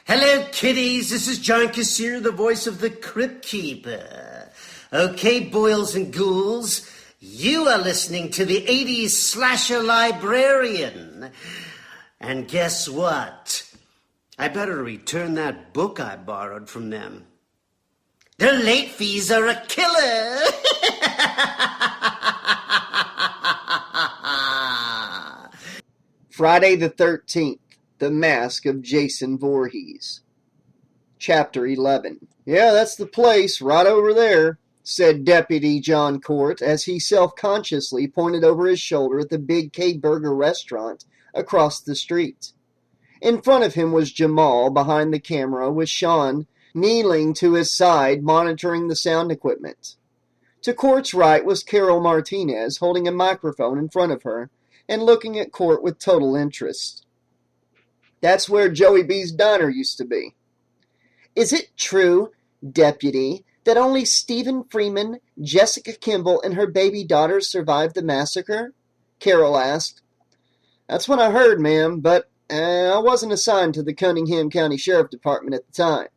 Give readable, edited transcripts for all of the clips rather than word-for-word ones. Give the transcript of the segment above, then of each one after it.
Hello, kiddies. This is John Kassir, the voice of the Crypt Keeper. Okay, boils and ghouls, you are listening to the 80s Slasher Librarian. And guess what? I better return that book I borrowed from them. Their late fees are a killer. Friday the 13th, The Mask of Jason Voorhees. Chapter 11. Yeah, that's the place, right over there, said Deputy John Court as he self-consciously pointed over his shoulder at the Big K Burger restaurant across the street. In front of him was Jamal behind the camera, with Sean kneeling to his side monitoring the sound equipment. To Court's right was Carol Martinez holding a microphone in front of her and looking at Court with total interest. That's where Joey B's diner used to be. Is it true, Deputy, that only Stephen Freeman, Jessica Kimball, and her baby daughter survived the massacre? Carol asked. That's what I heard, ma'am, but I wasn't assigned to the Cunningham County Sheriff Department at the time.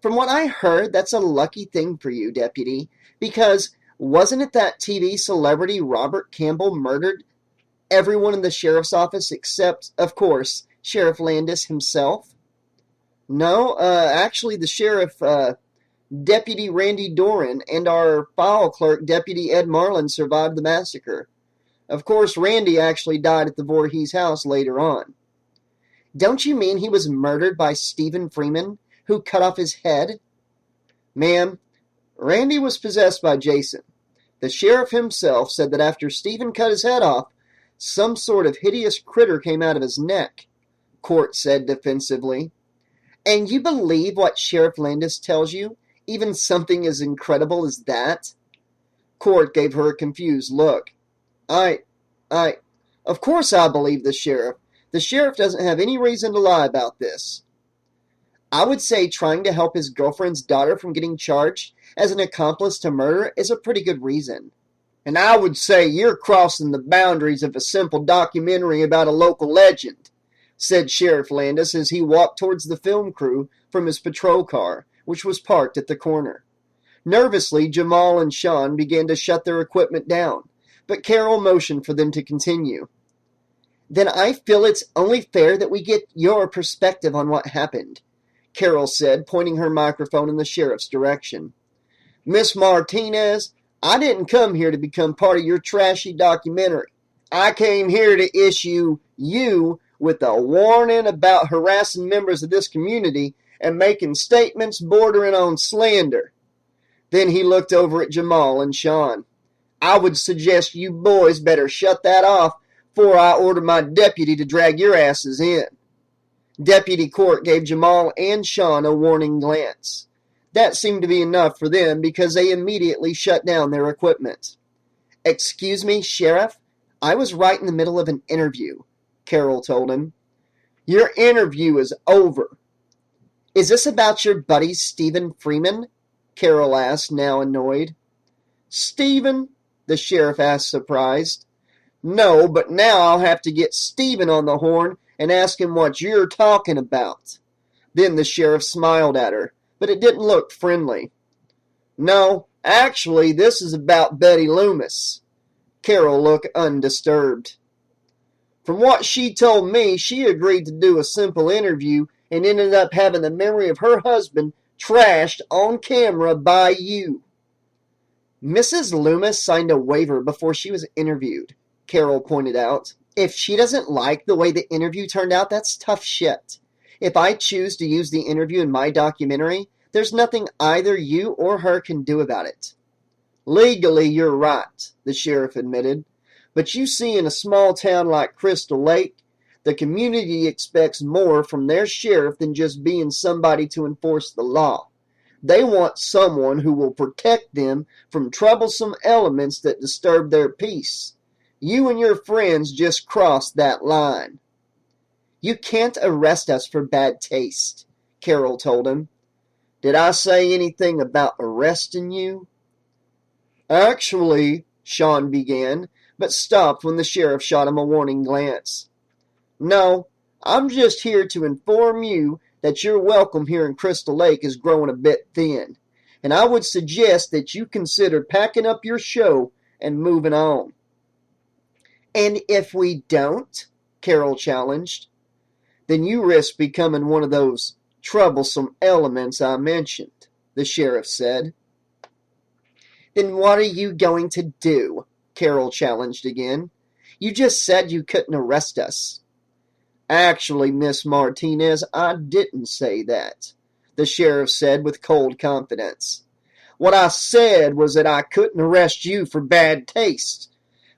From what I heard, that's a lucky thing for you, Deputy, because wasn't it that TV celebrity Robert Campbell murdered everyone in the sheriff's office except, of course, Sheriff Landis himself? No, actually the sheriff, Deputy Randy Doran, and our file clerk, Deputy Ed Marlin, survived the massacre. Of course, Randy actually died at the Voorhees house later on. Don't you mean he was murdered by Stephen Freeman, who cut off his head? Ma'am, Randy was possessed by Jason. The sheriff himself said that after Stephen cut his head off, some sort of hideous critter came out of his neck, Court said defensively. And you believe what Sheriff Landis tells you? Even something as incredible as that? Court gave her a confused look. Of course I believe the sheriff. The sheriff doesn't have any reason to lie about this. I would say trying to help his girlfriend's daughter from getting charged as an accomplice to murder is a pretty good reason. And I would say you're crossing the boundaries of a simple documentary about a local legend, said Sheriff Landis as he walked towards the film crew from his patrol car, which was parked at the corner. Nervously, Jamal and Sean began to shut their equipment down, but Carol motioned for them to continue. Then I feel it's only fair that we get your perspective on what happened, Carol said, pointing her microphone in the sheriff's direction. Miss Martinez, I didn't come here to become part of your trashy documentary. I came here to issue you with a warning about harassing members of this community and making statements bordering on slander. Then he looked over at Jamal and Sean. I would suggest you boys better shut that off before I order my deputy to drag your asses in. Deputy Court gave Jamal and Sean a warning glance. That seemed to be enough for them because they immediately shut down their equipment. Excuse me, Sheriff? I was right in the middle of an interview, Carol told him. Your interview is over. Is this about your buddy Stephen Freeman? Carol asked, now annoyed. Stephen? The sheriff asked, surprised. No, but now I'll have to get Stephen on the horn and ask him what you're talking about. Then the sheriff smiled at her, but it didn't look friendly. No, actually, this is about Betty Loomis. Carol looked undisturbed. From what she told me, she agreed to do a simple interview and ended up having the memory of her husband trashed on camera by you. Mrs. Loomis signed a waiver before she was interviewed, Carol pointed out. If she doesn't like the way the interview turned out, that's tough shit. If I choose to use the interview in my documentary, there's nothing either you or her can do about it. Legally, you're right, the sheriff admitted. But you see, in a small town like Crystal Lake, the community expects more from their sheriff than just being somebody to enforce the law. They want someone who will protect them from troublesome elements that disturb their peace. You and your friends just crossed that line. You can't arrest us for bad taste, Carol told him. Did I say anything about arresting you? Actually, Sean began, but stopped when the sheriff shot him a warning glance. "No, I'm just here to inform you that your welcome here in Crystal Lake is growing a bit thin, and I would suggest that you consider packing up your show and moving on." "And if we don't?" Carol challenged. "Then you risk becoming one of those troublesome elements I mentioned," the sheriff said. "Then what are you going to do?" Carol challenged again. "You just said you couldn't arrest us." "Actually, Miss Martinez, I didn't say that," the sheriff said with cold confidence. "What I said was that I couldn't arrest you for bad taste.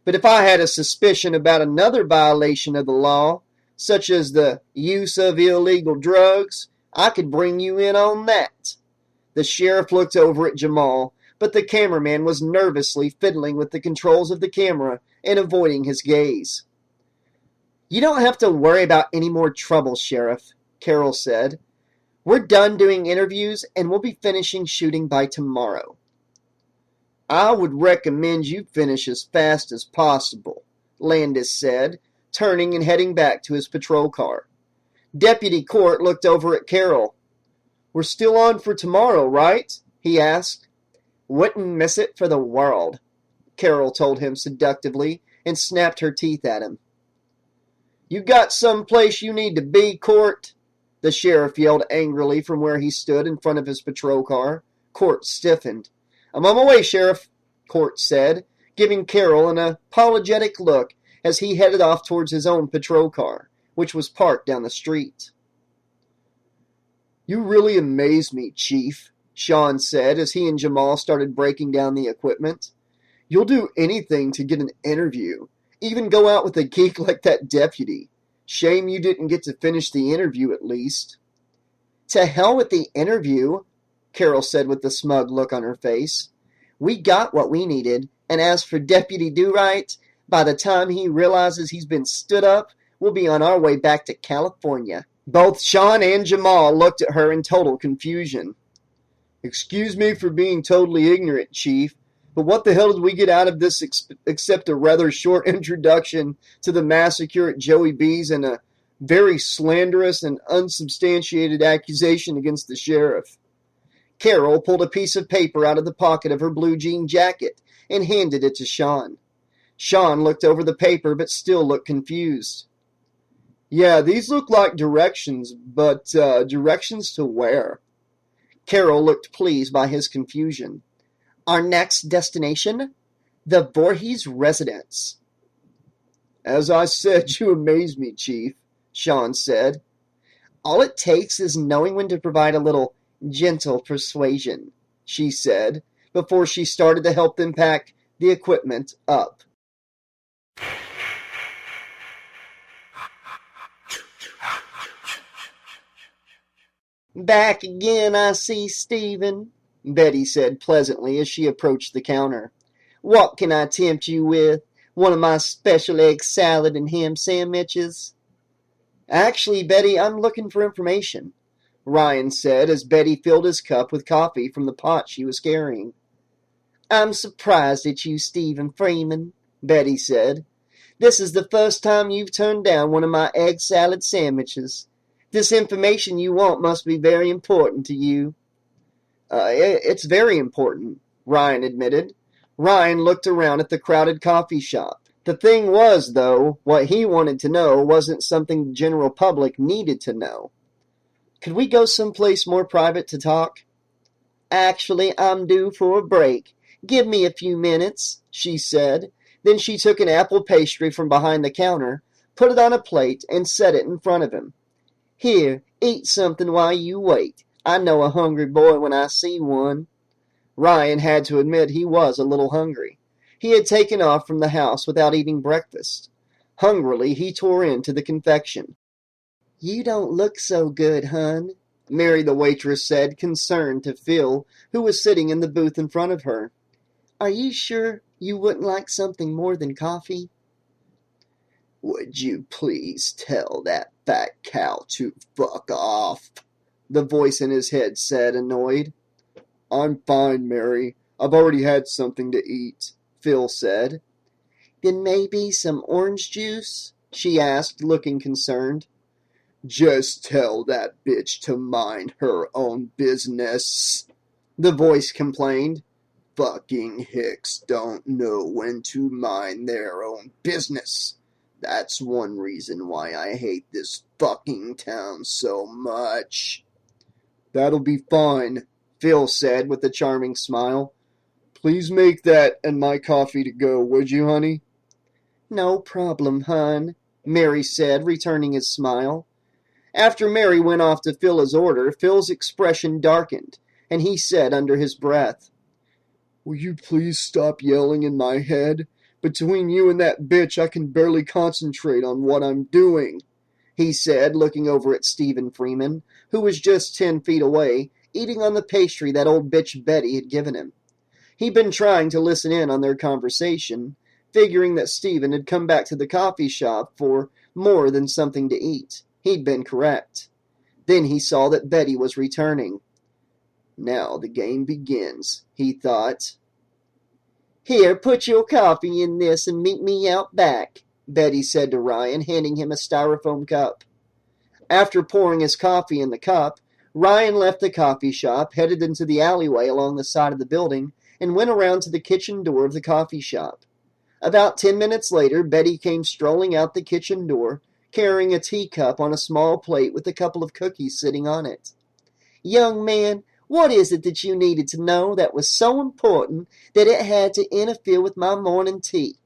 But if I had a suspicion about another violation of the law, such as the use of illegal drugs, I could bring you in on that." The sheriff looked over at Jamal, but the cameraman was nervously fiddling with the controls of the camera and avoiding his gaze. "You don't have to worry about any more trouble, Sheriff," Carol said. "We're done doing interviews, and we'll be finishing shooting by tomorrow." "I would recommend you finish as fast as possible," Landis said, turning and heading back to his patrol car. Deputy Court looked over at Carol. "We're still on for tomorrow, right?" he asked. "Wouldn't miss it for the world," Carol told him seductively and snapped her teeth at him. "You got some place you need to be, Court?" the sheriff yelled angrily from where he stood in front of his patrol car. Court stiffened. "I'm on my way, Sheriff," Court said, giving Carol an apologetic look as he headed off towards his own patrol car, which was parked down the street. "You really amaze me, Chief," Sean said as he and Jamal started breaking down the equipment. "You'll do anything to get an interview, even go out with a geek like that deputy. Shame you didn't get to finish the interview at least." "To hell with the interview," Carol said with a smug look on her face. "We got what we needed, and as for Deputy Do-Right, by the time he realizes he's been stood up, we'll be on our way back to California." Both Sean and Jamal looked at her in total confusion. "Excuse me for being totally ignorant, Chief, but what the hell did we get out of this except a rather short introduction to the massacre at Joey B's and a very slanderous and unsubstantiated accusation against the sheriff?" Carol pulled a piece of paper out of the pocket of her blue jean jacket and handed it to Sean. Sean looked over the paper but still looked confused. "Yeah, these look like directions, but directions to where?" Carol looked pleased by his confusion. "Our next destination? The Voorhees residence." "As I said, you amaze me, Chief," Sean said. "All it takes is knowing when to provide a little gentle persuasion," she said, before she started to help them pack the equipment up. "Back again, I see, Stephen," Betty said pleasantly as she approached the counter. "What can I tempt you with? One of my special egg salad and ham sandwiches?" "Actually, Betty, I'm looking for information," Ryan said as Betty filled his cup with coffee from the pot she was carrying. "I'm surprised at you, Stephen Freeman," Betty said. "This is the first time you've turned down one of my egg salad sandwiches. This information you want must be very important to you." It's very important," Ryan admitted. Ryan looked around at the crowded coffee shop. The thing was, though, what he wanted to know wasn't something the general public needed to know. "Could we go someplace more private to talk?" "Actually, I'm due for a break. Give me a few minutes," she said. Then she took an apple pastry from behind the counter, put it on a plate, and set it in front of him. "Here, eat something while you wait. I know a hungry boy when I see one." Ryan had to admit he was a little hungry. He had taken off from the house without eating breakfast. Hungrily, he tore into the confection. "You don't look so good, hun," Mary the waitress said, concerned to Phil, who was sitting in the booth in front of her. "Are you sure you wouldn't like something more than coffee?" "Would you please tell that fat cow to fuck off?" the voice in his head said, annoyed. "I'm fine, Mary. I've already had something to eat," Phil said. Then maybe some orange juice? She asked, looking concerned. Just tell that bitch to mind her own business, the voice complained. Fucking hicks don't know when to mind their own business. That's one reason why I hate this fucking town so much. That'll be fine, Phil said with a charming smile. Please make that and my coffee to go, would you, honey? No problem, hon, Mary said, returning his smile. After Mary went off to fill his order, Phil's expression darkened, and he said under his breath, Will you please stop yelling in my head? Between you and that bitch, I can barely concentrate on what I'm doing, he said, looking over at Stephen Freeman, who was just 10 feet away, eating on the pastry that old bitch Betty had given him. He'd been trying to listen in on their conversation, figuring that Stephen had come back to the coffee shop for more than something to eat. He'd been correct. Then he saw that Betty was returning. Now the game begins, he thought. Here, put your coffee in this and meet me out back, Betty said to Ryan, handing him a styrofoam cup. After pouring his coffee in the cup, Ryan left the coffee shop, headed into the alleyway along the side of the building, and went around to the kitchen door of the coffee shop. About 10 minutes later, Betty came strolling out the kitchen door, carrying a teacup on a small plate with a couple of cookies sitting on it. Young man, what is it that you needed to know that was so important that it had to interfere with my morning tea?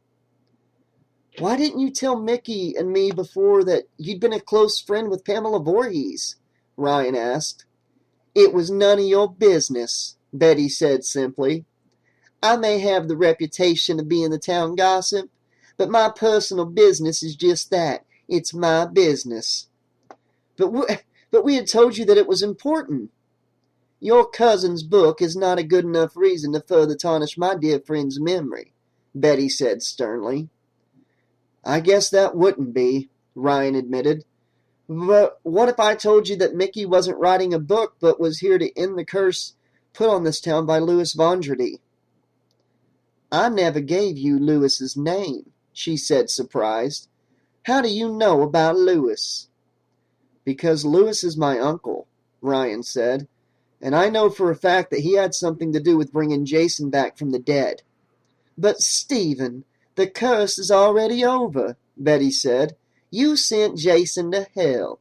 Why didn't you tell Micki and me before that you'd been a close friend with Pamela Voorhees? Ryan asked. It was none of your business, Betty said simply. I may have the reputation of being the town gossip, but my personal business is just that. It's my business. But we had told you that it was important. Your cousin's book is not a good enough reason to further tarnish my dear friend's memory, Betty said sternly. I guess that wouldn't be, Ryan admitted. But what if I told you that Micki wasn't writing a book but was here to end the curse put on this town by Louis Vondrady? I never gave you Louis's name, she said, surprised. How do you know about Louis? Because Louis is my uncle, Ryan said, and I know for a fact that he had something to do with bringing Jason back from the dead. But Stephen, the curse is already over, Betty said. You sent Jason to hell.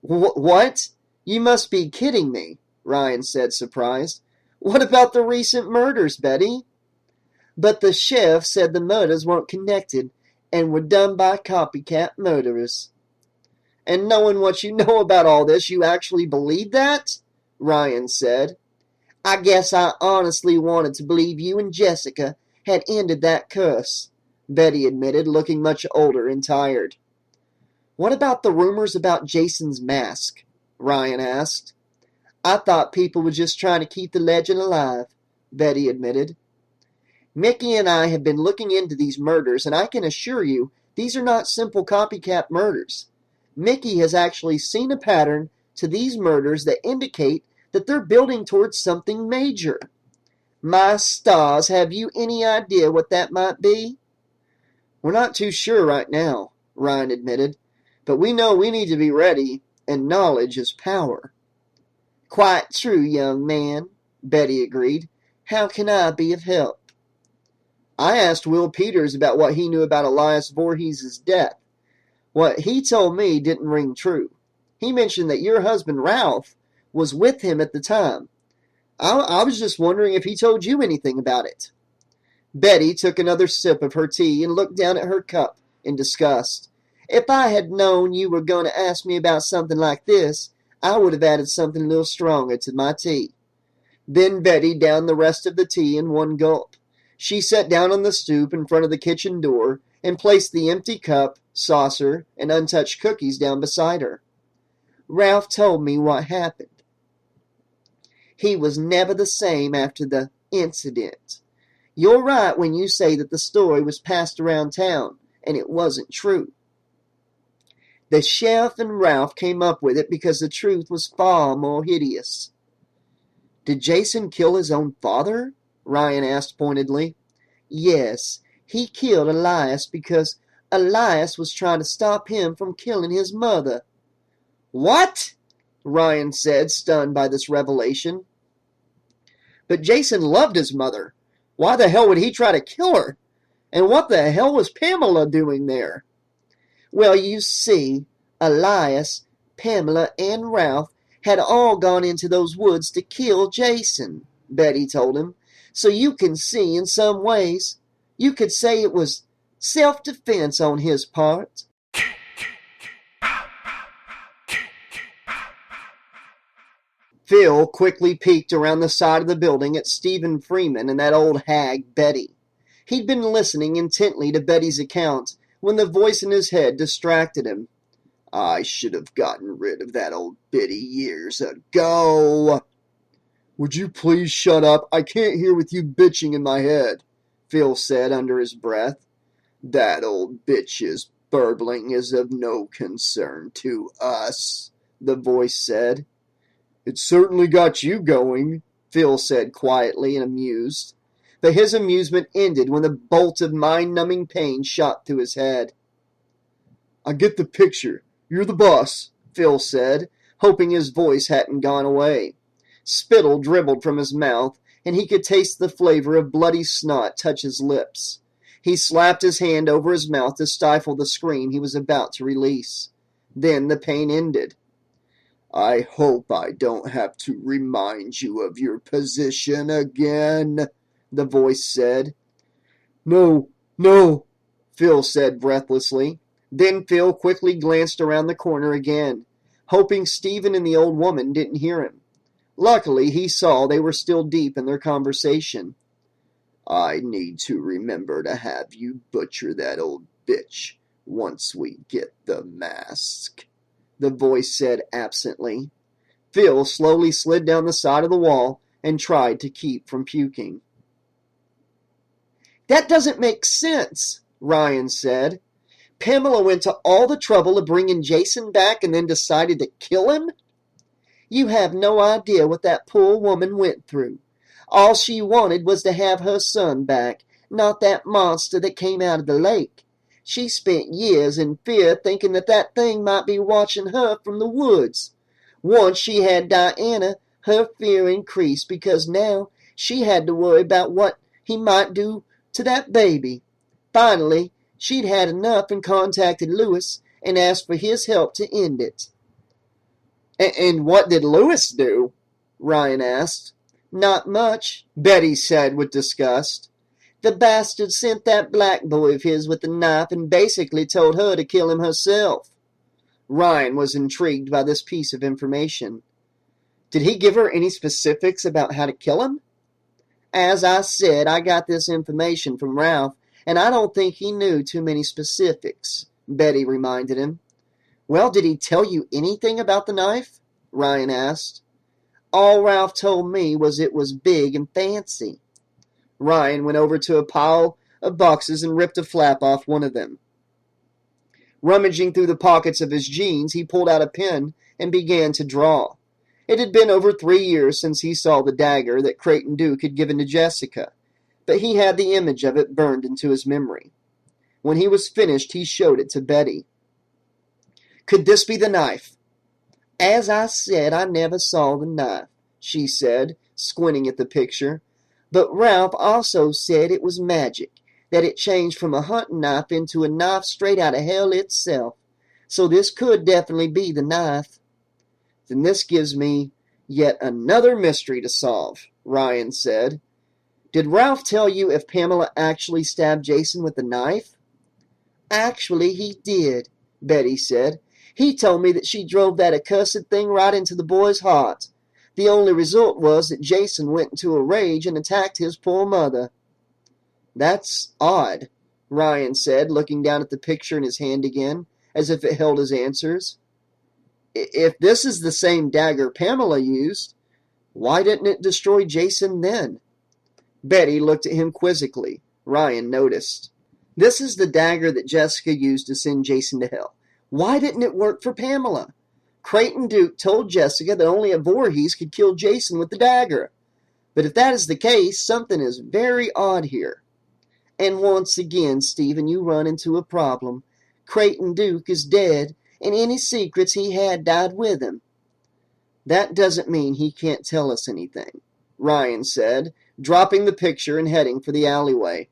What? You must be kidding me, Ryan said, surprised. What about the recent murders, Betty? But the sheriff said the murders weren't connected and were done by copycat murderers. And knowing what you know about all this, you actually believe that? Ryan said. I guess I honestly wanted to believe you and Jessica had ended that curse, Betty admitted, looking much older and tired. What about the rumors about Jason's mask? Ryan asked. I thought people were just trying to keep the legend alive, Betty admitted. Micki and I have been looking into these murders, and I can assure you these are not simple copycat murders. Micki has actually seen a pattern to these murders that indicate that they're building towards something major. My stars, have you any idea what that might be? We're not too sure right now, Ryan admitted, but we know we need to be ready, and knowledge is power. Quite true, young man, Betty agreed. How can I be of help? I asked Will Peters about what he knew about Elias Voorhees' death. What he told me didn't ring true. He mentioned that your husband, Ralph, was with him at the time. I was just wondering if he told you anything about it. Betty took another sip of her tea and looked down at her cup in disgust. If I had known you were going to ask me about something like this, I would have added something a little stronger to my tea. Then Betty downed the rest of the tea in one gulp. She sat down on the stoop in front of the kitchen door and placed the empty cup, saucer, and untouched cookies down beside her. Ralph told me what happened. He was never the same after the incident. You're right when you say that the story was passed around town, and it wasn't true. The sheriff and Ralph came up with it because the truth was far more hideous. Did Jason kill his own father? Ryan asked pointedly. Yes, he killed Elias because Elias was trying to stop him from killing his mother. What? Ryan said, stunned by this revelation. But Jason loved his mother. Why the hell would he try to kill her? And what the hell was Pamela doing there? Well, you see, Elias, Pamela, and Ralph had all gone into those woods to kill Jason, Betty told him. So you can see, in some ways, you could say it was self-defense on his part. Phil quickly peeked around the side of the building at Stephen Freeman and that old hag, Betty. He'd been listening intently to Betty's account when the voice in his head distracted him. I should have gotten rid of that old biddy years ago. Would you please shut up? I can't hear with you bitching in my head, Phil said under his breath. That old bitch's burbling is of no concern to us, the voice said. It certainly got you going, Phil said quietly and amused. But his amusement ended when a bolt of mind-numbing pain shot through his head. I get the picture. You're the boss, Phil said, hoping his voice hadn't gone away. Spittle dribbled from his mouth, and he could taste the flavor of bloody snot touch his lips. He slapped his hand over his mouth to stifle the scream he was about to release. Then the pain ended. I hope I don't have to remind you of your position again, the voice said. No, Phil said breathlessly. Then Phil quickly glanced around the corner again, hoping Stephen and the old woman didn't hear him. Luckily, he saw they were still deep in their conversation. I need to remember to have you butcher that old bitch once we get the mask, the voice said absently. Phil slowly slid down the side of the wall and tried to keep from puking. That doesn't make sense, Ryan said. Pamela went to all the trouble of bringing Jason back and then decided to kill him? You have no idea what that poor woman went through. All she wanted was to have her son back, not that monster that came out of the lake. She spent years in fear thinking that thing might be watching her from the woods. Once she had Diana, her fear increased because now she had to worry about what he might do to that baby. Finally, she'd had enough and contacted Lewis and asked for his help to end it. And what did Lewis do? Ryan asked. Not much, Betty said with disgust. The bastard sent that black boy of his with a knife and basically told her to kill him herself. Ryan was intrigued by this piece of information. Did he give her any specifics about how to kill him? As I said, I got this information from Ralph, and I don't think he knew too many specifics, Betty reminded him. Well, did he tell you anything about the knife? Ryan asked. All Ralph told me was it was big and fancy. Ryan went over to a pile of boxes and ripped a flap off one of them. Rummaging through the pockets of his jeans, he pulled out a pen and began to draw. It had been over 3 years since he saw the dagger that Creighton Duke had given to Jessica, but he had the image of it burned into his memory. When he was finished, he showed it to Betty. Could this be the knife? As I said, I never saw the knife, she said, squinting at the picture. But Ralph also said it was magic, that it changed from a hunting knife into a knife straight out of hell itself. So this could definitely be the knife. Then this gives me yet another mystery to solve, Ryan said. Did Ralph tell you if Pamela actually stabbed Jason with the knife? Actually, he did, Betty said. He told me that she drove that accursed thing right into the boy's heart. The only result was that Jason went into a rage and attacked his poor mother. That's odd, Ryan said, looking down at the picture in his hand again, as if it held his answers. If this is the same dagger Pamela used, why didn't it destroy Jason then? Betty looked at him quizzically. Ryan noticed. This is the dagger that Jessica used to send Jason to hell. Why didn't it work for Pamela? Creighton Duke told Jessica that only a Voorhees could kill Jason with the dagger. But if that is the case, something is very odd here. And once again, Stephen, you run into a problem. Creighton Duke is dead, and any secrets he had died with him. That doesn't mean he can't tell us anything, Ryan said, dropping the picture and heading for the alleyway.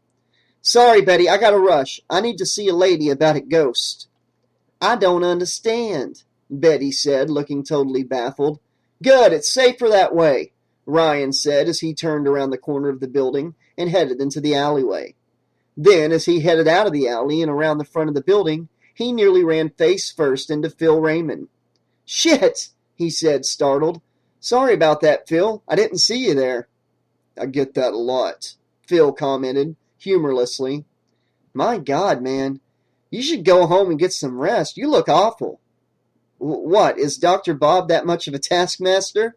Sorry, Betty, I gotta rush. I need to see a lady about a ghost. I don't understand, Betty said, looking totally baffled. Good, it's safer that way, Ryan said as he turned around the corner of the building and headed into the alleyway. Then, as he headed out of the alley and around the front of the building, he nearly ran face first into Phil Raymond. Shit, he said, startled. Sorry about that, Phil. I didn't see you there. I get that a lot, Phil commented, humorlessly. My God, man. You should go home and get some rest. You look awful. What, is Dr. Bob that much of a taskmaster?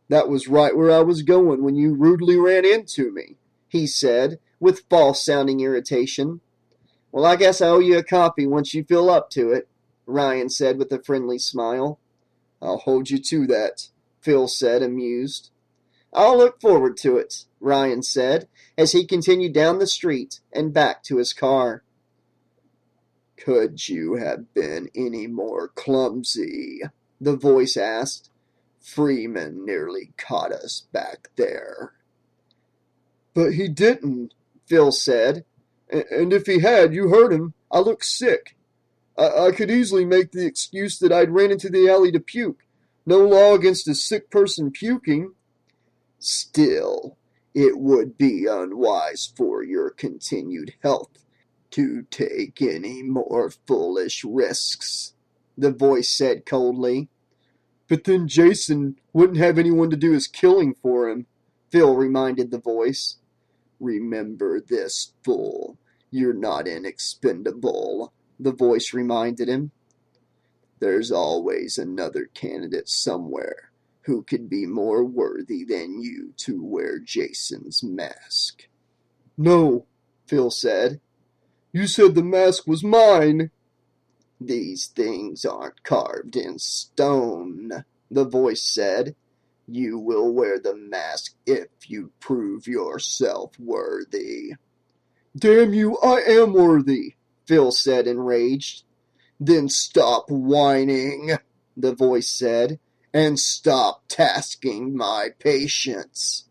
That was right where I was going when you rudely ran into me, he said, with false-sounding irritation. Well, I guess I owe you a copy once you feel up to it, Ryan said with a friendly smile. I'll hold you to that, Phil said, amused. I'll look forward to it, Ryan said, as he continued down the street and back to his car. Could you have been any more clumsy? The voice asked. Freeman nearly caught us back there. But he didn't, Phil said. And if he had, you heard him. I look sick. I could easily make the excuse that I'd ran into the alley to puke. No law against a sick person puking. Still, it would be unwise for your continued health to take any more foolish risks, the voice said coldly. But then Jason wouldn't have anyone to do his killing for him, Phil reminded the voice. Remember this, fool. You're not inexpendable, the voice reminded him. There's always another candidate somewhere who could be more worthy than you to wear Jason's mask. No, Phil said. You said the mask was mine. These things aren't carved in stone, the voice said. You will wear the mask if you prove yourself worthy. Damn you, I am worthy, Phil said, enraged. Then stop whining, the voice said, and stop tasking my patience.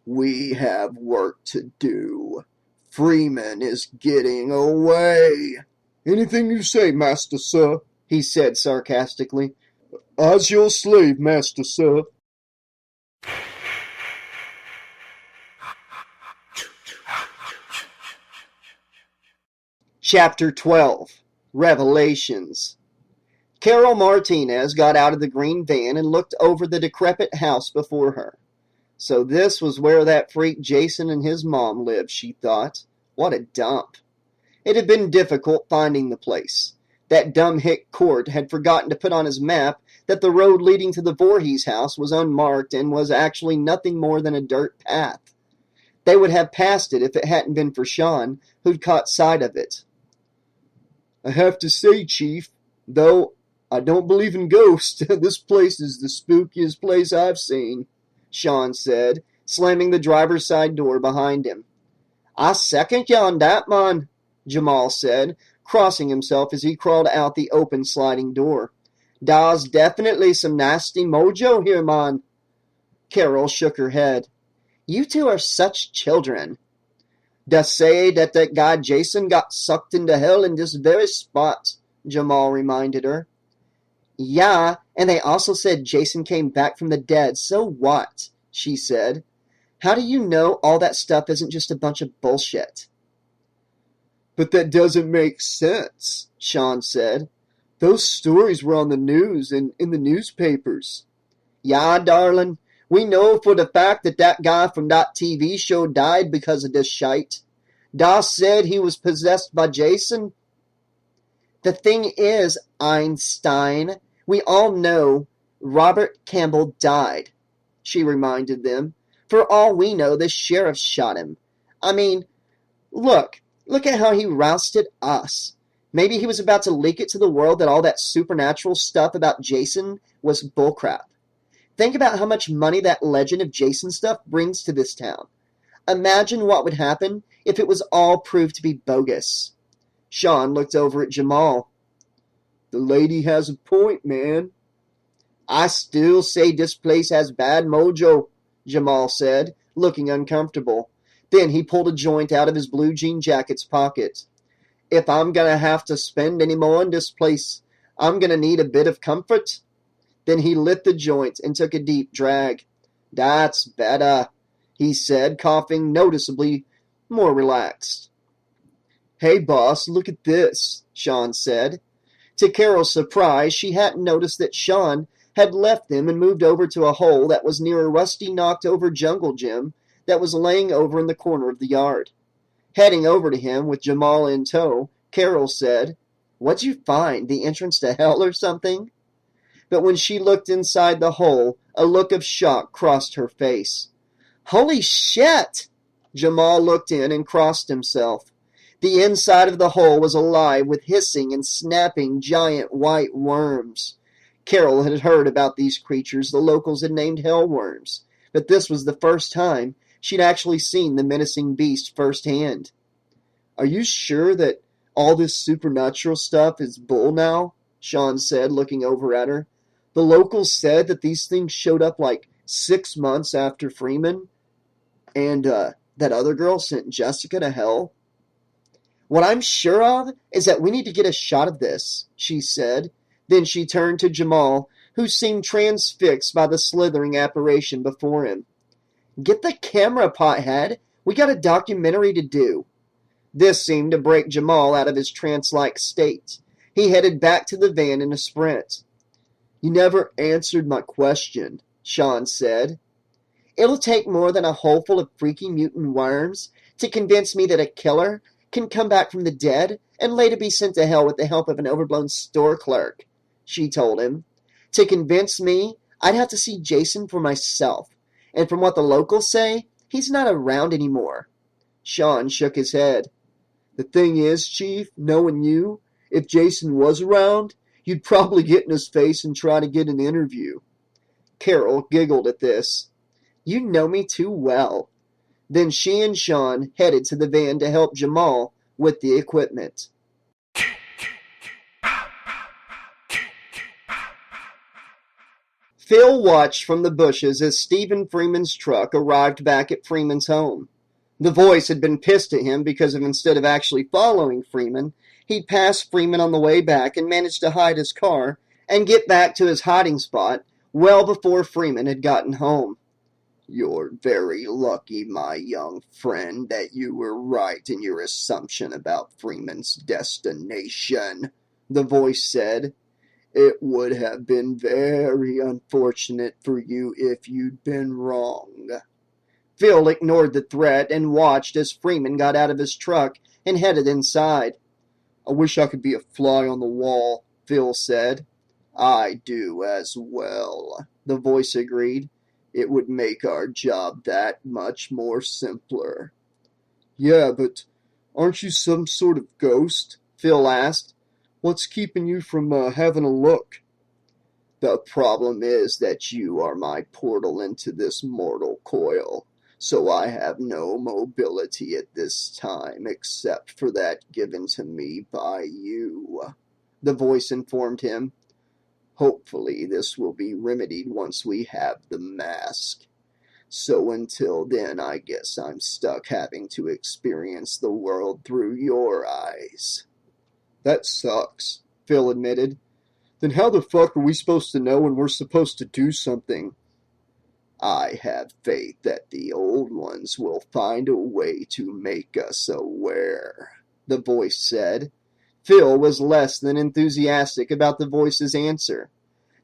We have work to do. Freeman is getting away. Anything you say, Master Sir, he said sarcastically. I's your slave, Master Sir. Chapter 12. Revelations. Carol Martinez got out of the green van and looked over the decrepit house before her. So this was where that freak Jason and his mom lived, she thought. What a dump. It had been difficult finding the place. That dumb hick Court had forgotten to put on his map that the road leading to the Voorhees house was unmarked and was actually nothing more than a dirt path. They would have passed it if it hadn't been for Sean, who'd caught sight of it. I have to say, Chief, though I don't believe in ghosts, this place is the spookiest place I've seen, Sean said, slamming the driver's side door behind him. I second you on that, man, Jamal said, crossing himself as he crawled out the open sliding door. Da's definitely some nasty mojo here, man. Carol shook her head. You two are such children. Da say that guy Jason got sucked into hell in this very spot, Jamal reminded her. Yeah, and they also said Jason came back from the dead, so what? She said. How do you know all that stuff isn't just a bunch of bullshit? But that doesn't make sense, Sean said. Those stories were on the news and in the newspapers. Yeah, darling. We know for the fact that guy from that TV show died because of this shite. Da said he was possessed by Jason. The thing is, Einstein, we all know Robert Campbell died, she reminded them. For all we know, the sheriff shot him. I mean, look at how he rousted us. Maybe he was about to leak it to the world that all that supernatural stuff about Jason was bullcrap. Think about how much money that legend of Jason stuff brings to this town. Imagine what would happen if it was all proved to be bogus. Sean looked over at Jamal. The lady has a point, man. I still say this place has bad mojo, Jamal said, looking uncomfortable. Then he pulled a joint out of his blue jean jacket's pocket. If I'm gonna have to spend any more in this place, I'm gonna need a bit of comfort. Then he lit the joint and took a deep drag. That's better, he said, coughing noticeably more relaxed. Hey, boss, look at this, Sean said. To Carol's surprise, she hadn't noticed that Sean had left them and moved over to a hole that was near a rusty knocked-over jungle gym that was laying over in the corner of the yard. Heading over to him with Jamal in tow, Carol said, What'd you find, the entrance to hell or something? But when she looked inside the hole, a look of shock crossed her face. Holy shit! Jamal looked in and crossed himself. The inside of the hole was alive with hissing and snapping giant white worms. Carol had heard about these creatures the locals had named hellworms, but this was the first time she'd actually seen the menacing beast firsthand. Are you sure that all this supernatural stuff is bull now? Sean said, looking over at her. The locals said that these things showed up like 6 months after Freeman, and that other girl sent Jessica to hell. What I'm sure of is that we need to get a shot of this, she said. Then she turned to Jamal, who seemed transfixed by the slithering apparition before him. Get the camera, pothead. We got a documentary to do. This seemed to break Jamal out of his trance-like state. He headed back to the van in a sprint. You never answered my question, Sean said. It'll take more than a hole full of freaky mutant worms to convince me that a killer can come back from the dead and later be sent to hell with the help of an overblown store clerk, she told him. To convince me, I'd have to see Jason for myself, and from what the locals say, he's not around anymore. Sean shook his head. The thing is, Chief, knowing you, if Jason was around, you'd probably get in his face and try to get an interview. Carol giggled at this. You know me too well. Then she and Sean headed to the van to help Jamal with the equipment. Phil watched from the bushes as Stephen Freeman's truck arrived back at Freeman's home. The voice had been pissed at him because instead of actually following Freeman, he'd passed Freeman on the way back and managed to hide his car and get back to his hiding spot well before Freeman had gotten home. You're very lucky, my young friend, that you were right in your assumption about Freeman's destination, the voice said. It would have been very unfortunate for you if you'd been wrong. Phil ignored the threat and watched as Freeman got out of his truck and headed inside. I wish I could be a fly on the wall, Phil said. I do as well, the voice agreed. It would make our job that much more simpler. Yeah, but aren't you some sort of ghost? Phil asked. What's keeping you from having a look? The problem is that you are my portal into this mortal coil, so I have no mobility at this time except for that given to me by you, the voice informed him. Hopefully this will be remedied once we have the mask. So until then, I guess I'm stuck having to experience the world through your eyes. That sucks, Phil admitted. Then how the fuck are we supposed to know when we're supposed to do something? I have faith that the old ones will find a way to make us aware, the voice said. Phil was less than enthusiastic about the voice's answer.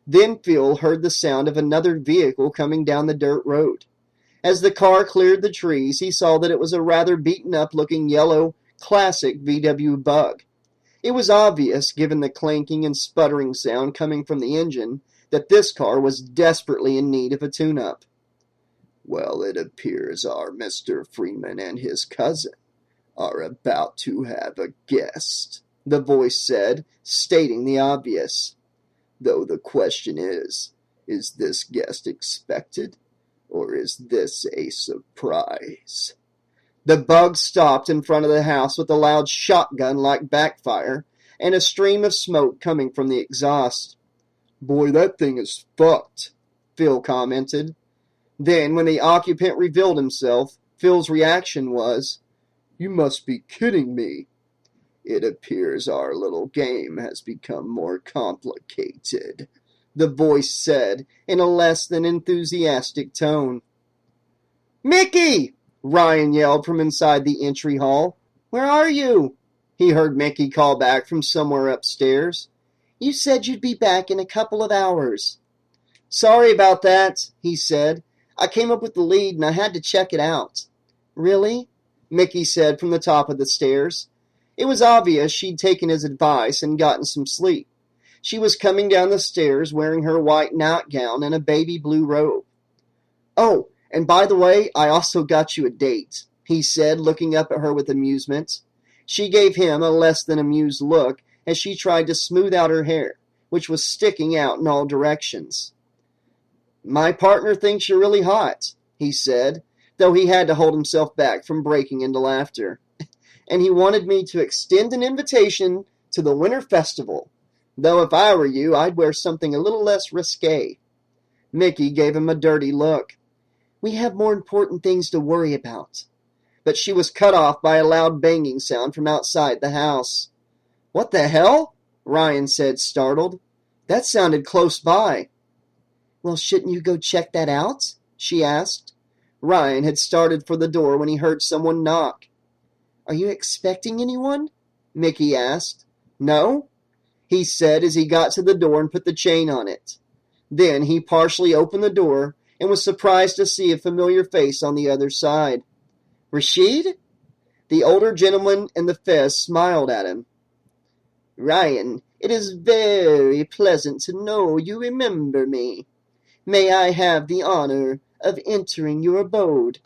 Then Phil heard the sound of another vehicle coming down the dirt road. As the car cleared the trees, he saw that it was a rather beaten-up-looking yellow, classic VW Bug. It was obvious, given the clanking and sputtering sound coming from the engine, that this car was desperately in need of a tune-up. Well, it appears our Mr. Freeman and his cousin are about to have a guest, the voice said, stating the obvious. Though the question is this guest expected, or is this a surprise? The bug stopped in front of the house with a loud shotgun-like backfire and a stream of smoke coming from the exhaust. "Boy, that thing is fucked," Phil commented. Then, when the occupant revealed himself, Phil's reaction was, "You must be kidding me." "It appears our little game has become more complicated," the voice said in a less than enthusiastic tone. "Micki!" Ryan yelled from inside the entry hall. "Where are you?" He heard Micki call back from somewhere upstairs. "You said you'd be back in a couple of hours." "Sorry about that," he said. "I came up with the lead and I had to check it out." "Really?" Micki said from the top of the stairs. It was obvious she'd taken his advice and gotten some sleep. She was coming down the stairs wearing her white nightgown and a baby blue robe. "Oh, and by the way, I also got you a date," he said, looking up at her with amusement. She gave him a less than amused look as she tried to smooth out her hair, which was sticking out in all directions. "My partner thinks you're really hot," he said, though he had to hold himself back from breaking into laughter. "And he wanted me to extend an invitation to the Winter Festival, though if I were you, I'd wear something a little less risque." Micki gave him a dirty look. "We have more important things to worry about." But she was cut off by a loud banging sound from outside the house. "What the hell?" Ryan said, startled. "That sounded close by." "Well, shouldn't you go check that out?" she asked. Ryan had started for the door when he heard someone knock. "Are you expecting anyone?" Micki asked. "No," he said as he got to the door and put the chain on it. Then he partially opened the door and was surprised to see a familiar face on the other side. "Rashid?" The older gentleman in the fez smiled at him. "Ryan, it is very pleasant to know you remember me. May I have the honor of entering your abode?"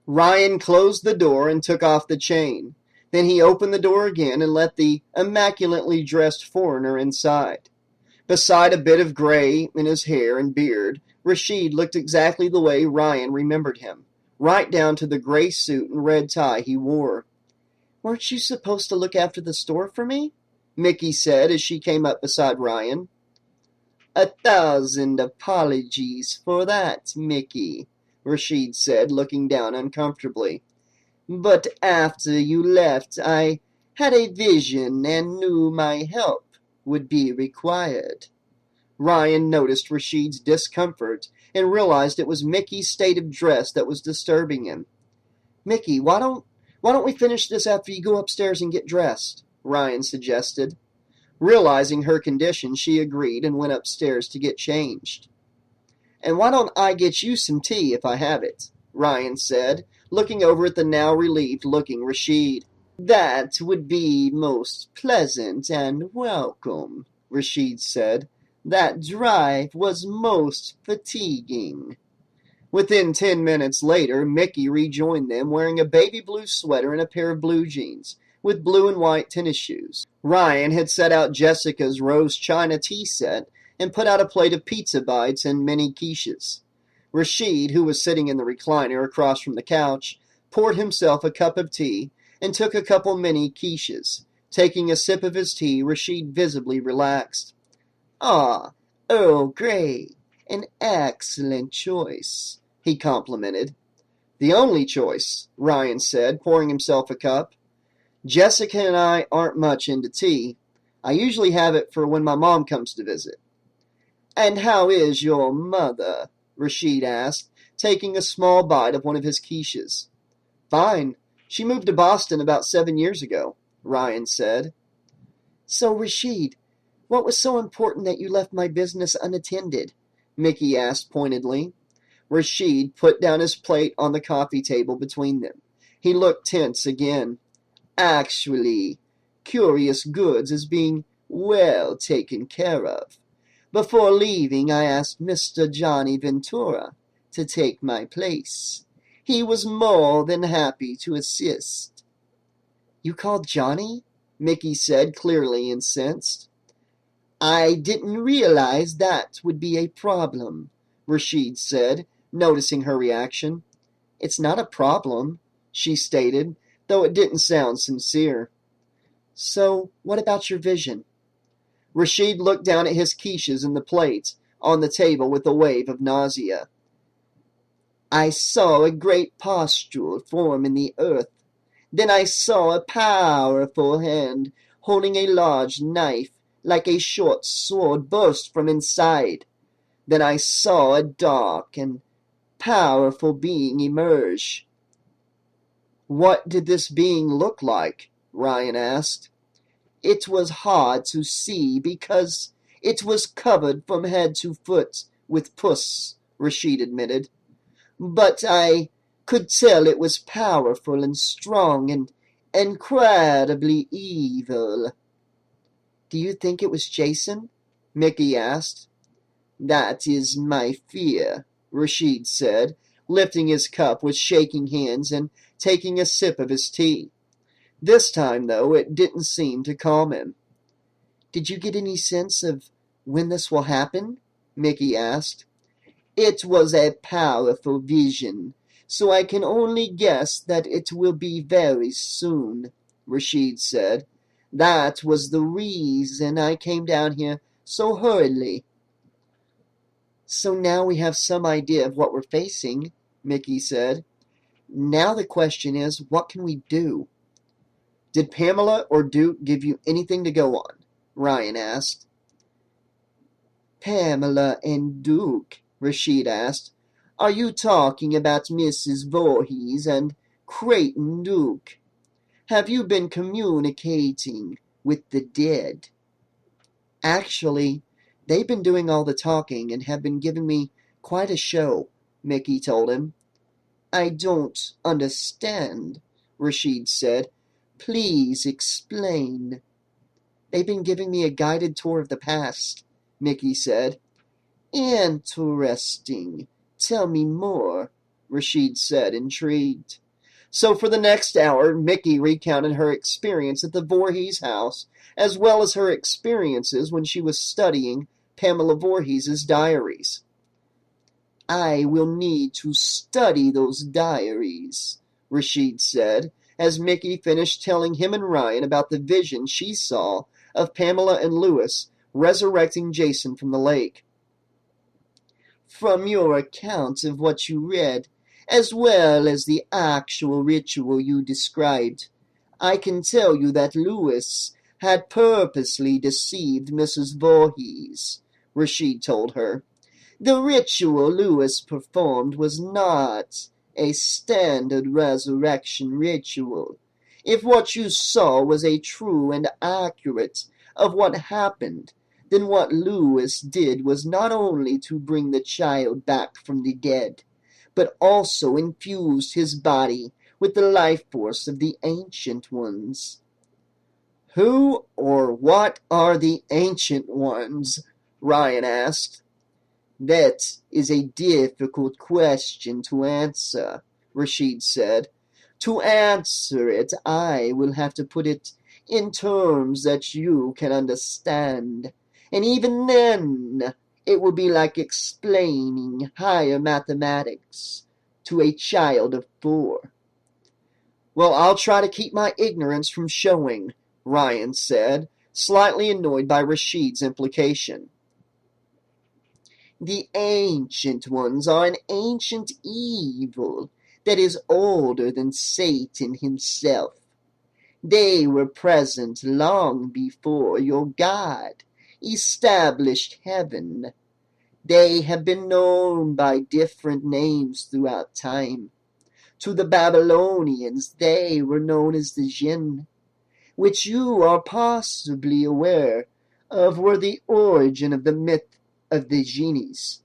Ryan closed the door and took off the chain. Then he opened the door again and let the immaculately dressed foreigner inside. Beside a bit of gray in his hair and beard, Rashid looked exactly the way Ryan remembered him, right down to the gray suit and red tie he wore. "Weren't you supposed to look after the store for me?" Micki said as she came up beside Ryan. "1,000 apologies for that, Micki," Rashid said, looking down uncomfortably. "But after you left, I had a vision and knew my help would be required." Ryan noticed Rashid's discomfort and realized it was Micki's state of dress that was disturbing him. "Micki, why don't we finish this after you go upstairs and get dressed?" Ryan suggested. Realizing her condition, she agreed and went upstairs to get changed. "And why don't I get you some tea if I have it?" Ryan said, looking over at the now relieved-looking Rashid. "That would be most pleasant and welcome," Rashid said. "That drive was most fatiguing." Within 10 minutes later, Micki rejoined them wearing a baby blue sweater and a pair of blue jeans, with blue and white tennis shoes. Ryan had set out Jessica's rose china tea set and put out a plate of pizza bites and mini quiches. Rashid, who was sitting in the recliner across from the couch, poured himself a cup of tea and took a couple mini quiches. Taking a sip of his tea, Rashid visibly relaxed. "Ah, Earl Grey, an excellent choice," he complimented. "The only choice," Ryan said, pouring himself a cup. "Jessica and I aren't much into tea. I usually have it for when my mom comes to visit." "And how is your mother?" Rashid asked, taking a small bite of one of his quiches. "Fine. She moved to Boston about 7 years ago," Ryan said. "So, Rashid, what was so important that you left my business unattended?" Micki asked pointedly. Rashid put down his plate on the coffee table between them. He looked tense again. "Actually, Curious Goods is being well taken care of. Before leaving, I asked Mr. Johnny Ventura to take my place. He was more than happy to assist." "You called Johnny?" Micki said, clearly incensed. "I didn't realize that would be a problem," Rashid said, noticing her reaction. "It's not a problem," she stated, though it didn't sound sincere. So, what about your vision? Rashid looked down at his quiches and the plates on the table with a wave of nausea. I saw a great pustule form in the earth. Then I saw a powerful hand holding a large knife like a short sword burst from inside. Then I saw a dark and powerful being emerge. What did this being look like? Ryan asked. It was hard to see because it was covered from head to foot with pus, Rashid admitted. But I could tell it was powerful and strong and incredibly evil. Do you think it was Jason? Micki asked. That is my fear, Rashid said, lifting his cup with shaking hands and taking a sip of his tea. This time, though, it didn't seem to calm him. Did you get any sense of when this will happen? Micki asked. It was a powerful vision, so I can only guess that it will be very soon, Rashid said. That was the reason I came down here so hurriedly. So now we have some idea of what we're facing, Micki said. Now the question is, what can we do? Did Pamela or Duke give you anything to go on? Ryan asked. Pamela and Duke, Rashid asked. Are you talking about Mrs. Voorhees and Creighton Duke? Have you been communicating with the dead? Actually, they've been doing all the talking and have been giving me quite a show, Micki told him. I don't understand, Rashid said. Please explain. They've been giving me a guided tour of the past, Micki said. Interesting. Tell me more, Rashid said, intrigued. So for the next hour, Micki recounted her experience at the Voorhees house, as well as her experiences when she was studying Pamela Voorhees' diaries. I will need to study those diaries, Rashid said, as Micki finished telling him and Ryan about the vision she saw of Pamela and Lewis resurrecting Jason from the lake. From your account of what you read, as well as the actual ritual you described, I can tell you that Lewis had purposely deceived Mrs. Voorhees, Rashid told her. The ritual Lewis performed was not a standard resurrection ritual. If what you saw was a true and accurate of what happened, then what Lewis did was not only to bring the child back from the dead, but also infused his body with the life force of the Ancient Ones. Who or what are the Ancient Ones? Ryan asked. That is a difficult question to answer, Rashid said. To answer it, I will have to put it in terms that you can understand. And even then, it will be like explaining higher mathematics to a child of 4. Well, I'll try to keep my ignorance from showing, Ryan said, slightly annoyed by Rashid's implication. The Ancient Ones are an ancient evil that is older than Satan himself. They were present long before your God established heaven. They have been known by different names throughout time. To the Babylonians, they were known as the Jinn, which you are possibly aware of were the origin of the myth of the genies.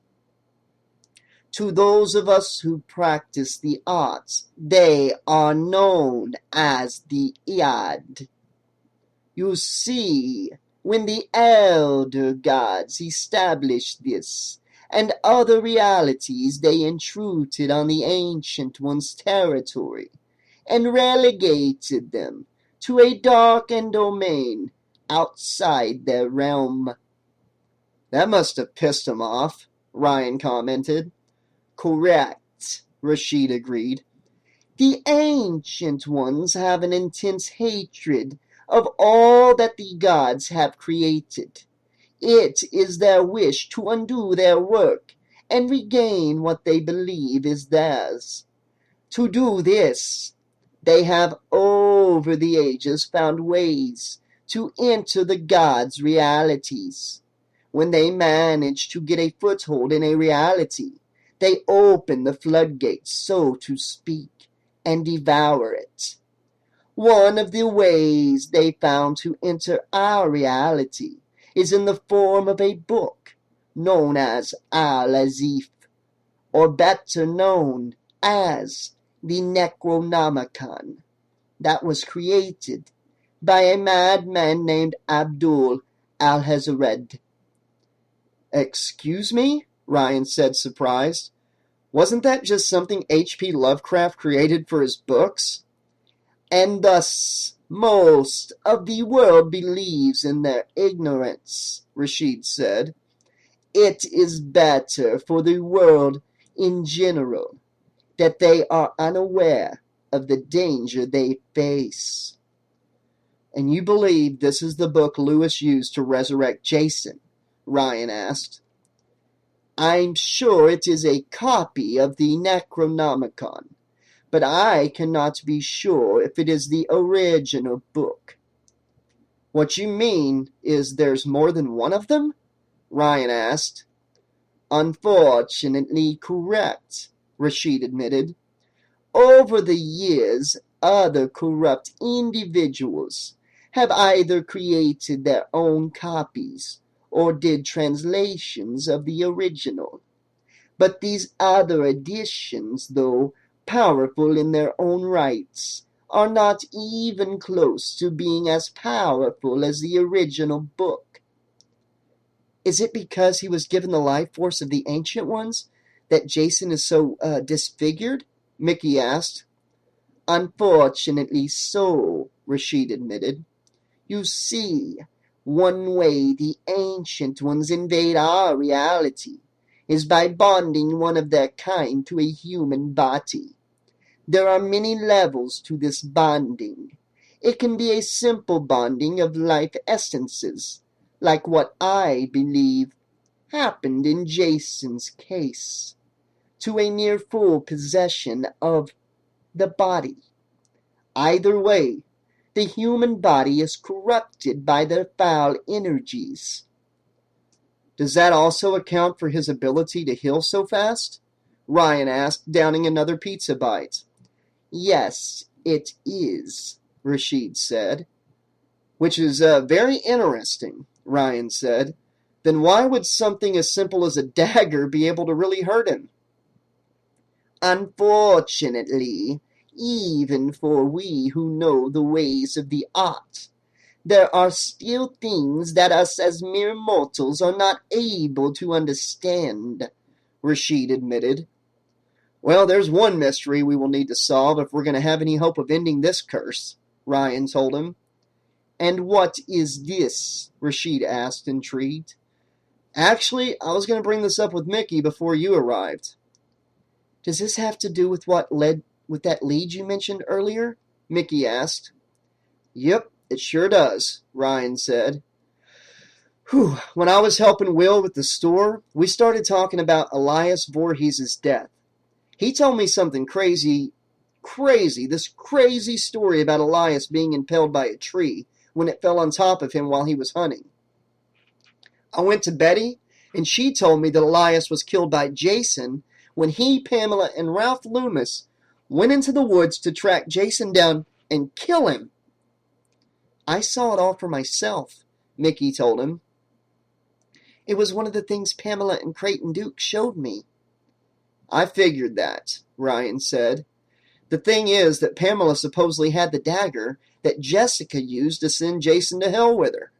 To those of us who practice the arts, they are known as the Iad. You see, when the elder gods established this and other realities, they intruded on the Ancient Ones' territory and relegated them to a darkened domain outside their realm. That must have pissed him off, Ryan commented. Correct, Rashid agreed. The Ancient Ones have an intense hatred of all that the gods have created. It is their wish to undo their work and regain what they believe is theirs. To do this, they have over the ages found ways to enter the gods' realities. When they manage to get a foothold in a reality, they open the floodgates, so to speak, and devour it. One of the ways they found to enter our reality is in the form of a book known as Al-Azif, or better known as the Necronomicon, that was created by a madman named Abdul al-Hazared. "Excuse me?" Ryan said, surprised. "Wasn't that just something H.P. Lovecraft created for his books?" "And thus most of the world believes in their ignorance," Rashid said. "It is better for the world in general that they are unaware of the danger they face." "And you believe this is the book Lewis used to resurrect Jason?" Ryan asked. "I'm sure it is a copy of the Necronomicon, but I cannot be sure if it is the original book." "What you mean is there's more than one of them?" Ryan asked. "Unfortunately correct," Rashid admitted. "Over the years, other corrupt individuals have either created their own copies or did translations of the original. But these other editions, though powerful in their own rights, are not even close to being as powerful as the original book." "Is it because he was given the life force of the Ancient Ones that Jason is so disfigured?" Micki asked. "Unfortunately so," Rashid admitted. "You see, one way the Ancient Ones invade our reality is by bonding one of their kind to a human body. There are many levels to this bonding. It can be a simple bonding of life essences, like what I believe happened in Jason's case, to a near full possession of the body. Either way, the human body is corrupted by their foul energies." "Does that also account for his ability to heal so fast?" Ryan asked, downing another pizza bite. "Yes, it is," Rashid said. "Which is very interesting," Ryan said. "Then why would something as simple as a dagger be able to really hurt him?" "Unfortunately, even for we who know the ways of the art, there are still things that us as mere mortals are not able to understand," Rashid admitted. "Well, there's one mystery we will need to solve if we're going to have any hope of ending this curse," Ryan told him. "And what is this?" Rashid asked, intrigued. "Actually, I was going to bring this up with Micki before you arrived." "Does this have to do with that lead you mentioned earlier?" Micki asked. "Yep, it sure does," Ryan said. When I was helping Will with the store, we started talking about Elias Voorhees' death. He told me something crazy, this crazy story about Elias being impaled by a tree when it fell on top of him while he was hunting. I went to Betty, and she told me that Elias was killed by Jason when he, Pamela, and Ralph Loomis went into the woods to track Jason down and kill him. "I saw it all for myself," Micki told him. "It was one of the things Pamela and Creighton Duke showed me." "I figured that," Ryan said. "The thing is that Pamela supposedly had the dagger that Jessica used to send Jason to hell with her.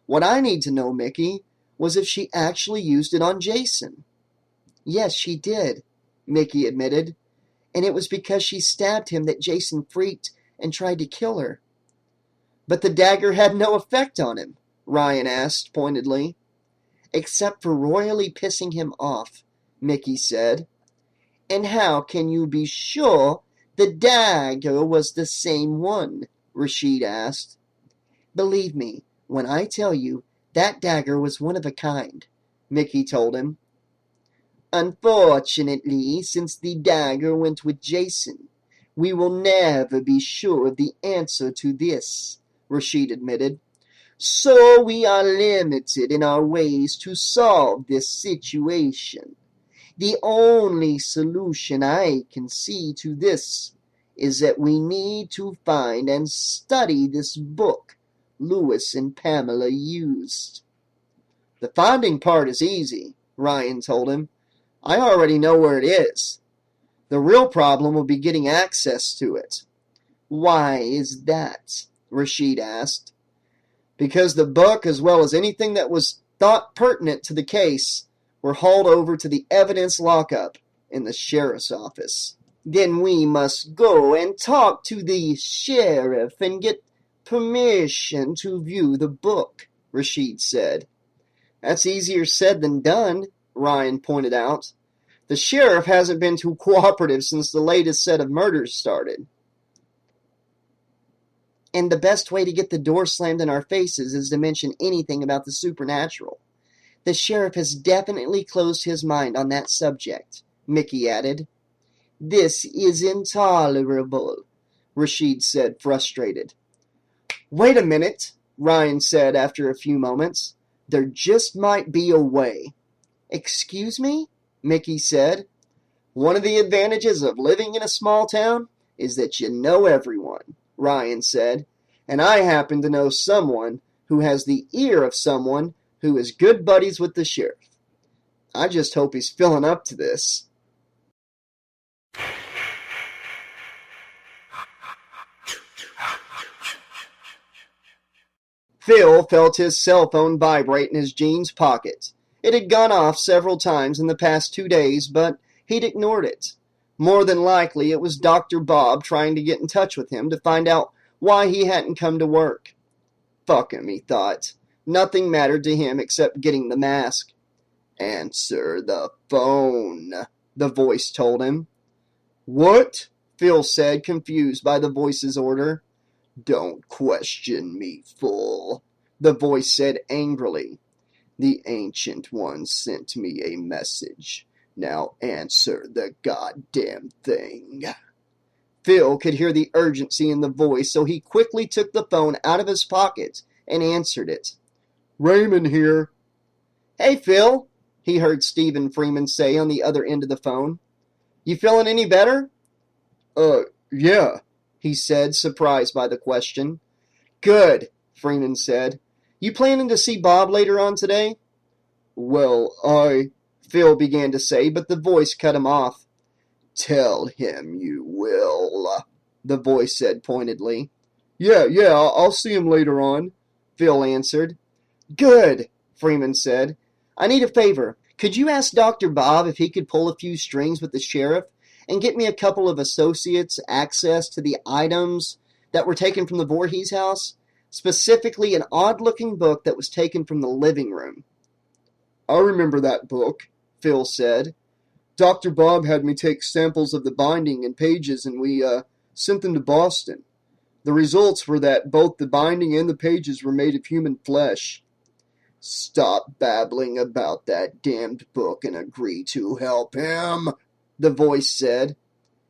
What I need to know, Micki, was if she actually used it on Jason." "Yes, she did," Micki admitted. "And it was because she stabbed him that Jason freaked and tried to kill her." "But the dagger had no effect on him?" Ryan asked pointedly. "Except for royally pissing him off," Micki said. "And how can you be sure The dagger was the same one, Rashid asked. Believe me when I tell you that dagger was one of a kind, Micki told him. Unfortunately, since the dagger went with Jason, we will never be sure of the answer to this, Rashid admitted. So we are limited in our ways to solve this situation. The only solution I can see to this is that we need to find and study this book Lewis and Pamela used. The finding part is easy, Ryan told him. I already know where it is. The real problem will be getting access to it. Why is that? Rashid asked. Because the book, as well as anything that was thought pertinent to the case, were hauled over to the evidence lockup in the sheriff's office. Then we must go and talk to the sheriff and get permission to view the book, Rashid said. That's easier said than done, Ryan pointed out. The sheriff hasn't been too cooperative since the latest set of murders started. And the best way to get the door slammed in our faces is to mention anything about the supernatural. The sheriff has definitely closed his mind on that subject, Micki added. This is intolerable, Rashid said, frustrated. Wait a minute, Ryan said after a few moments. There just might be a way. Excuse me? Micki said. One of the advantages of living in a small town is that you know everyone, Ryan said, and I happen to know someone who has the ear of someone who is good buddies with the sheriff. I just hope he's filling up to this. Phil felt his cell phone vibrate in his jeans pocket. It had gone off several times in the past 2 days, but he'd ignored it. More than likely, it was Dr. Bob trying to get in touch with him to find out why he hadn't come to work. Fuck him, he thought. Nothing mattered to him except getting the mask. Answer the phone, the voice told him. What? Phil said, confused by the voice's order. Don't question me, fool, the voice said angrily. The Ancient One sent me a message. Now answer the goddamn thing. Phil could hear the urgency in the voice, so he quickly took the phone out of his pocket and answered it. Raymond here. Hey, Phil, he heard Stephen Freeman say on the other end of the phone. You feeling any better? Yeah, he said, surprised by the question. Good, Freeman said. You planning to see Bob later on today? Well, Phil began to say, but the voice cut him off. Tell him you will, the voice said pointedly. Yeah, I'll see him later on, Phil answered. Good, Freeman said. I need a favor. Could you ask Dr. Bob if he could pull a few strings with the sheriff and get me a couple of associates access to the items that were taken from the Voorhees house? Specifically an odd-looking book that was taken from the living room. I remember that book, Phil said. Dr. Bob had me take samples of the binding and pages, and we sent them to Boston. The results were that both the binding and the pages were made of human flesh. Stop babbling about that damned book and agree to help him, the voice said.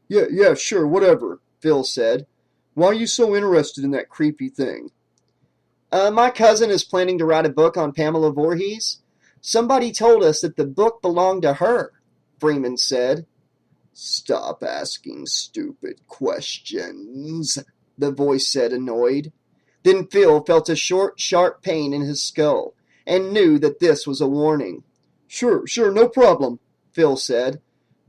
Yeah, sure, whatever, Phil said. Why are you so interested in that creepy thing? My cousin is planning to write a book on Pamela Voorhees. Somebody told us that the book belonged to her, Freeman said. Stop asking stupid questions, the voice said, annoyed. Then Phil felt a short, sharp pain in his skull and knew that this was a warning. Sure, no problem, Phil said.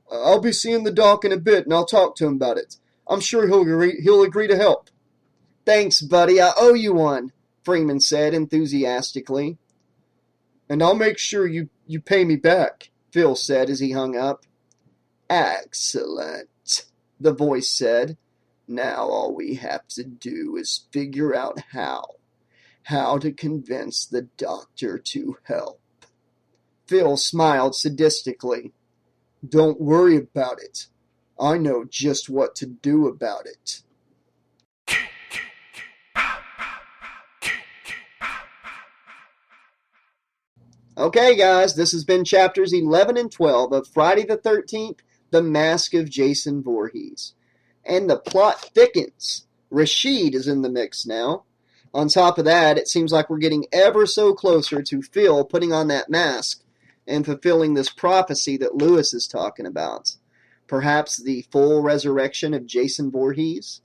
I'll be seeing the doc in a bit and I'll talk to him about it. I'm sure he'll agree to help. Thanks, buddy. I owe you one, Freeman said enthusiastically. And I'll make sure you pay me back, Phil said as he hung up. Excellent, the voice said. Now all we have to do is figure out how to convince the doctor to help. Phil smiled sadistically. Don't worry about it. I know just what to do about it. Okay, guys, this has been chapters 11 and 12 of Friday the 13th, The Mask of Jason Voorhees. And the plot thickens. Rashid is in the mix now. On top of that, it seems like we're getting ever so closer to Phil putting on that mask and fulfilling this prophecy that Lewis is talking about. Perhaps the full resurrection of Jason Voorhees.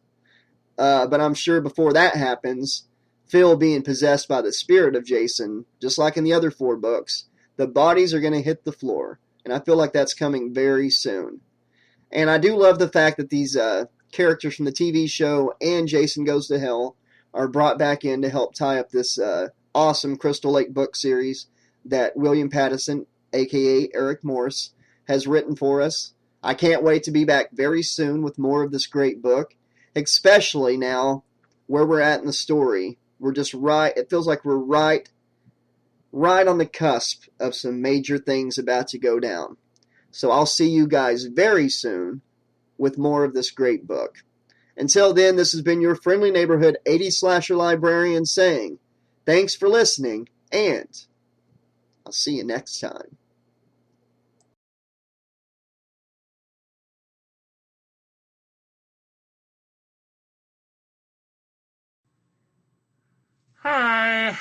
But I'm sure before that happens, Phil being possessed by the spirit of Jason, just like in the other 4 books, the bodies are going to hit the floor. And I feel like that's coming very soon. And I do love the fact that these characters from the TV show and Jason Goes to Hell are brought back in to help tie up this awesome Crystal Lake book series that William Pattison, a.k.a. Eric Morse, has written for us. I can't wait to be back very soon with more of this great book, especially now where we're at in the story. We're just right, it feels like we're right on the cusp of some major things about to go down. So I'll see you guys very soon with more of this great book. Until then, this has been your friendly neighborhood 80s slasher librarian saying, thanks for listening, and I'll see you next time. Hi,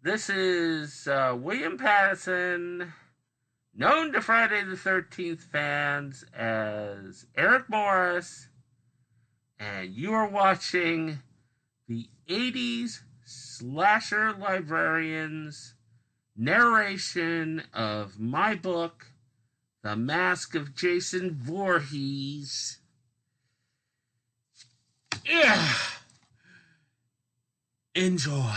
this is William Pattison, known to Friday the 13th fans as Eric Morris, and you are watching the 80s Slasher Librarian's narration of my book, The Mask of Jason Voorhees. Yeah. Enjoy.